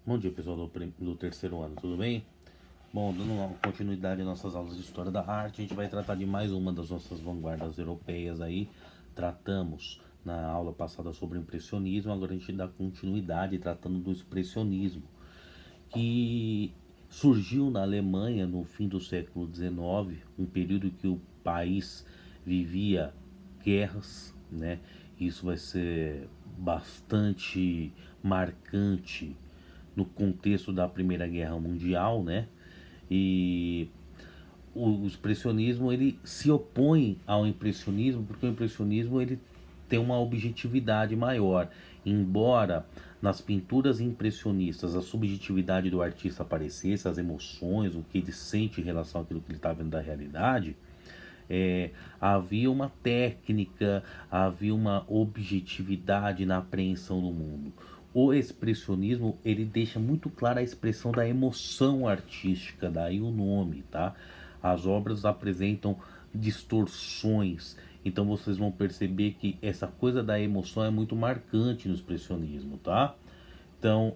Bom dia, pessoal do terceiro ano, tudo bem? Bom, dando uma continuidade às nossas aulas de História da Arte, a gente vai tratar de mais uma das nossas vanguardas europeias aí. Tratamos na aula passada sobre o impressionismo, agora a gente dá continuidade tratando do expressionismo, que surgiu na Alemanha no fim do século XIX, um período que o país vivia guerras, né? Isso vai ser bastante marcante no contexto da Primeira Guerra Mundial, né? E o expressionismo ele se opõe ao impressionismo porque o impressionismo ele tem uma objetividade maior, embora nas pinturas impressionistas a subjetividade do artista aparecesse, as emoções, o que ele sente em relação àquilo que ele está vendo da realidade. Havia uma técnica, havia uma objetividade na apreensão do mundo. O expressionismo ele deixa muito clara a expressão da emoção artística, daí o nome, tá? As obras apresentam distorções, então vocês vão perceber que essa coisa da emoção é muito marcante no expressionismo, tá? Então,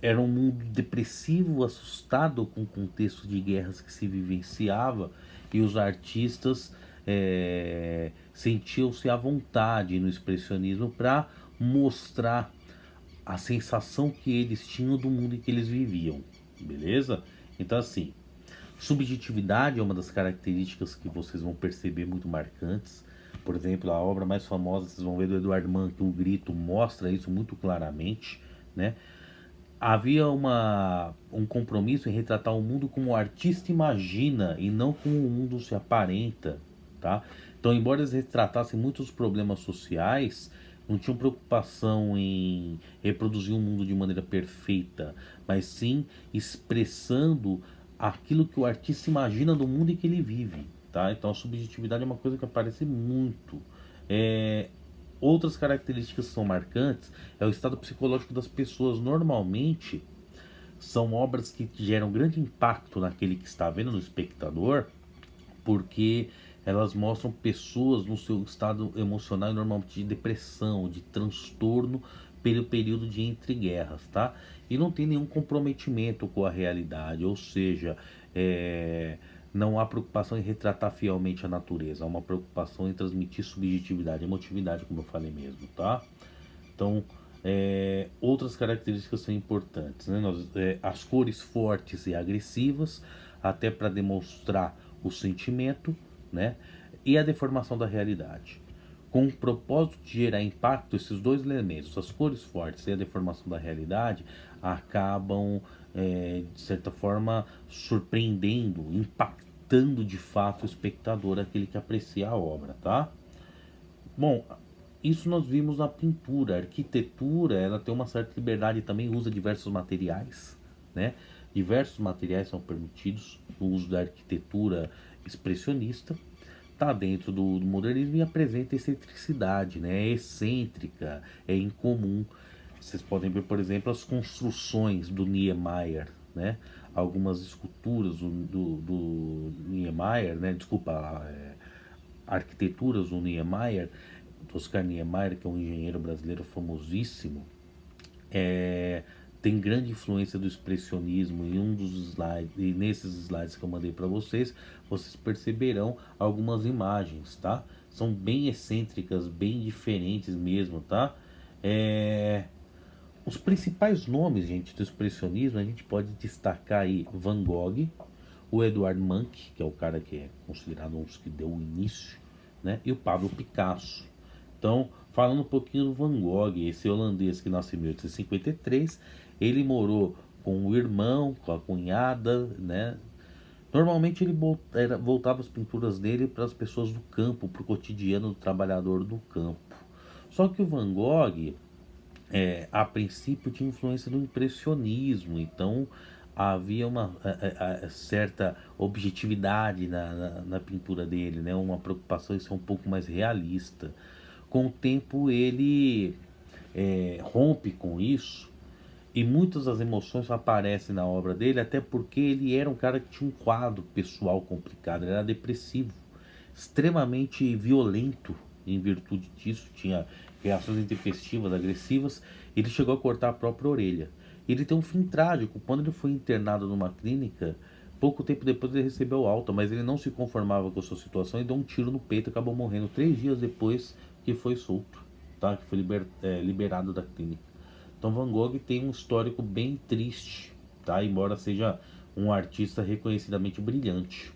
era um mundo depressivo, assustado com o contexto de guerras que se vivenciava e os artistas sentiam-se à vontade no expressionismo para mostrar a sensação que eles tinham do mundo em que eles viviam, beleza? Então assim, subjetividade é uma das características que vocês vão perceber muito marcantes. Por exemplo, a obra mais famosa, vocês vão ver do Eduard Mann, que o Grito mostra isso muito claramente, né? Havia um compromisso em retratar o mundo como o artista imagina e não como o mundo se aparenta, tá? Então, embora eles retratassem muitos problemas sociais, não tinham preocupação em reproduzir o mundo de maneira perfeita, mas sim expressando aquilo que o artista imagina do mundo em que ele vive, tá? Então, a subjetividade é uma coisa que aparece muito. É, Outras características que são marcantes é o estado psicológico das pessoas. Normalmente são obras que geram grande impacto naquele que está vendo, no espectador, porque elas mostram pessoas no seu estado emocional, normalmente de depressão, de transtorno pelo período de entreguerras, tá? E não tem nenhum comprometimento com a realidade, ou seja, não há preocupação em retratar fielmente a natureza, há uma preocupação em transmitir subjetividade, emotividade, como eu falei mesmo, tá? Então, outras características são importantes, né? As cores fortes e agressivas, até para demonstrar o sentimento, né? E a deformação da realidade. Com o propósito de gerar impacto, esses dois elementos, as cores fortes e a deformação da realidade, acabam, de certa forma, surpreendendo, impactando de fato o espectador, aquele que aprecia a obra, tá? Bom, isso nós vimos na pintura. A arquitetura, ela tem uma certa liberdade, também usa diversos materiais, né? Diversos materiais são permitidos no uso da arquitetura expressionista. Está dentro do modernismo e apresenta excentricidade, né? É excêntrica, é incomum. Vocês podem ver, por exemplo, as construções do Niemeyer, né? Algumas esculturas do Niemeyer, né? Desculpa, arquiteturas do Niemeyer, do Oscar Niemeyer, que é um engenheiro brasileiro famosíssimo, tem grande influência do expressionismo em um dos slides, e nesses slides que eu mandei para vocês, vocês perceberão algumas imagens, tá? São bem excêntricas, bem diferentes mesmo, tá? Os principais nomes, gente, do expressionismo, a gente pode destacar aí Van Gogh, o Edward Munch, que é o cara que é considerado um dos que deu o início, né? E o Pablo Picasso. Então, falando um pouquinho do Van Gogh, esse holandês que nasceu em 1853, ele morou com o irmão, com a cunhada, né? Normalmente ele voltava as pinturas dele para as pessoas do campo, para o cotidiano do trabalhador do campo. Só que o Van Gogh, a princípio, tinha influência do impressionismo, então havia uma certa objetividade na pintura dele, né? Uma preocupação em ser um pouco mais realista. Com o tempo ele rompe com isso e muitas das emoções aparecem na obra dele, até porque ele era um cara que tinha um quadro pessoal complicado, ele era depressivo, extremamente violento em virtude disso, tinha reações intempestivas, agressivas, Ele chegou a cortar a própria orelha. Ele tem um fim trágico. Quando ele foi internado numa clínica, pouco tempo depois ele recebeu alta, mas ele não se conformava com a sua situação e deu um tiro no peito e acabou morrendo 3 dias depois que foi solto, tá? Que foi liberado da clínica. Então Van Gogh tem um histórico bem triste, tá? Embora seja um artista reconhecidamente brilhante.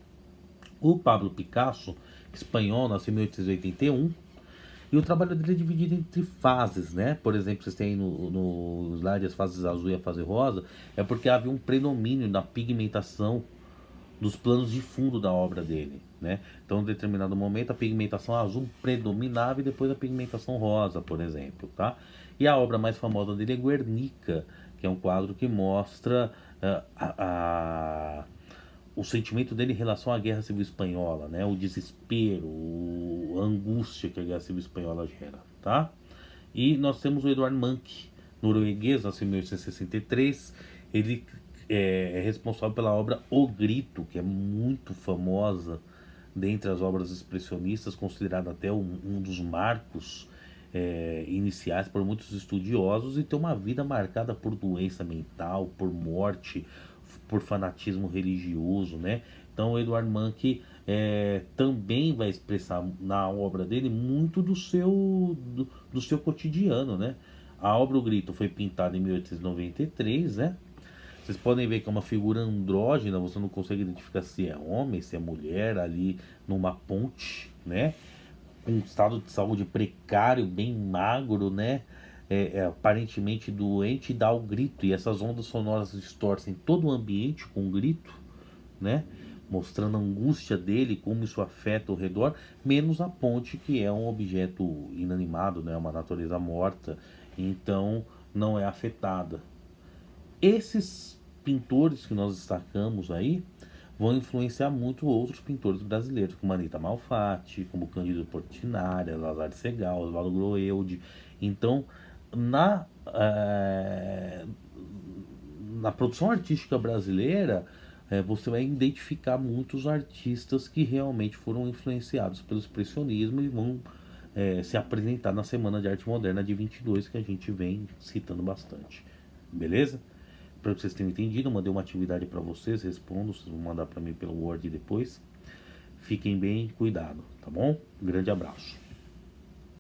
O Pablo Picasso, espanhol, nasceu em 1881, e o trabalho dele é dividido entre fases, né? Por exemplo, vocês têm no slide as fases azul e a fase rosa, é porque havia um predomínio na pigmentação dos planos de fundo da obra dele, né? Então, em determinado momento, a pigmentação azul predominava e depois a pigmentação rosa, por exemplo, tá? E a obra mais famosa dele é Guernica, que é um quadro que mostra o sentimento dele em relação à Guerra Civil Espanhola, né? O desespero, a angústia que a Guerra Civil Espanhola gera, tá? E nós temos o Edvard Munch, norueguês, nasceu em 1863. Ele é responsável pela obra O Grito, que é muito famosa dentre as obras expressionistas, considerada até um dos marcos iniciais por muitos estudiosos, e tem uma vida marcada por doença mental, por morte, por fanatismo religioso, né? Então o Edvard Munch também vai expressar na obra dele muito do seu cotidiano, né? A obra O Grito foi pintada em 1893, né? Vocês podem ver que é uma figura andrógena, você não consegue identificar se é homem, se é mulher, ali numa ponte, né? Com um estado de saúde precário, bem magro, né? Aparentemente doente, e dá o grito. E essas ondas sonoras distorcem todo o ambiente com o grito, né? Mostrando a angústia dele, como isso afeta o redor, menos a ponte, que é um objeto inanimado, né? Uma natureza morta, então não é afetada. Esses pintores que nós destacamos aí vão influenciar muito outros pintores brasileiros, como Anita Malfatti, como Cândido Portinari, Lazare Segal, Osvaldo Groeuldi. Então, na, eh, na produção artística brasileira, você vai identificar muitos artistas que realmente foram influenciados pelo expressionismo e vão se apresentar na Semana de Arte Moderna de 22, que a gente vem citando bastante. Beleza? Para vocês terem entendido, eu mandei uma atividade para vocês, respondo, vocês vão mandar para mim pelo Word depois. Fiquem bem, cuidado, tá bom? Um grande abraço.